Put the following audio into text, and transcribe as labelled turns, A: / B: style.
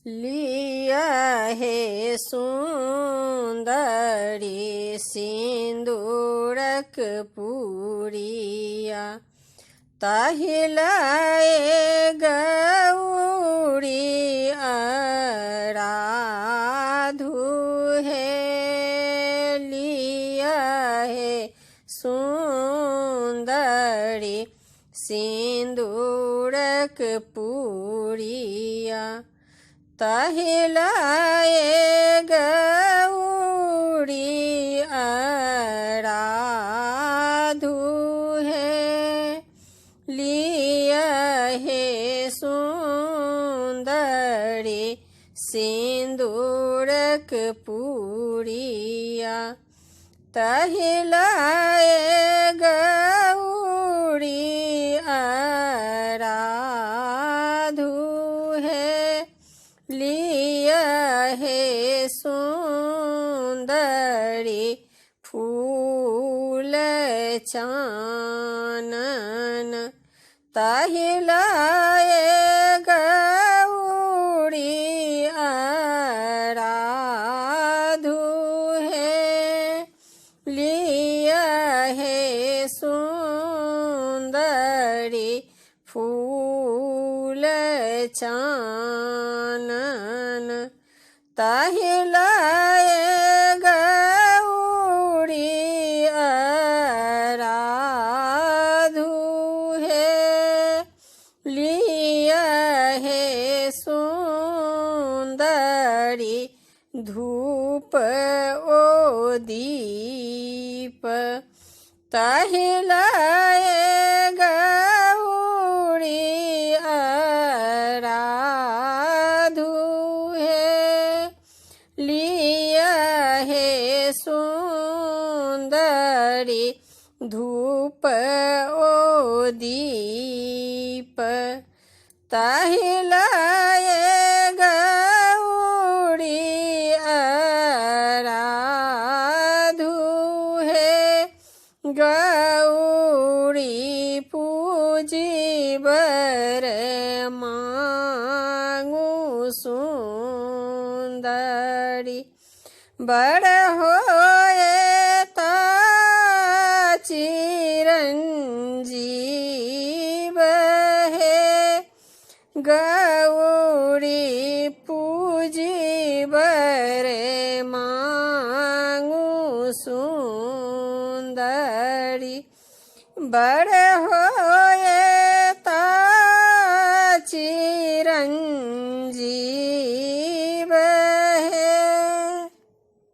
A: लिया है सुंदरी सिंदूरक पूरिया, ताहिलाए गौरी आराधु है। लिया है सुंदरी सिंदूरक पूरिया, ताहिलाए गौरी आराधु है। लिया है सुंदरी सिंदूरक पूरिया, ताहिलाए गौरी आराधु है। लिया है सुंदरी फूल चानन, ताहिलाए गौरी आराधु है। लिया है सुंदरी फूल चानन, ताहिलाए गौरी आराधु है। लिया है सुंदरी धूप ओ दीप, ताहिलाए गौरी आराधु है। लिया है सुंदरी धूप ओ दीप, ताहिलाए गौरी आराधु है। गौरी पूजी बर मांगू सुंदरी, बड़ होए ता चिरंजीव है। गौरी पूजी बर मांगू सुंदरी, बड़ हो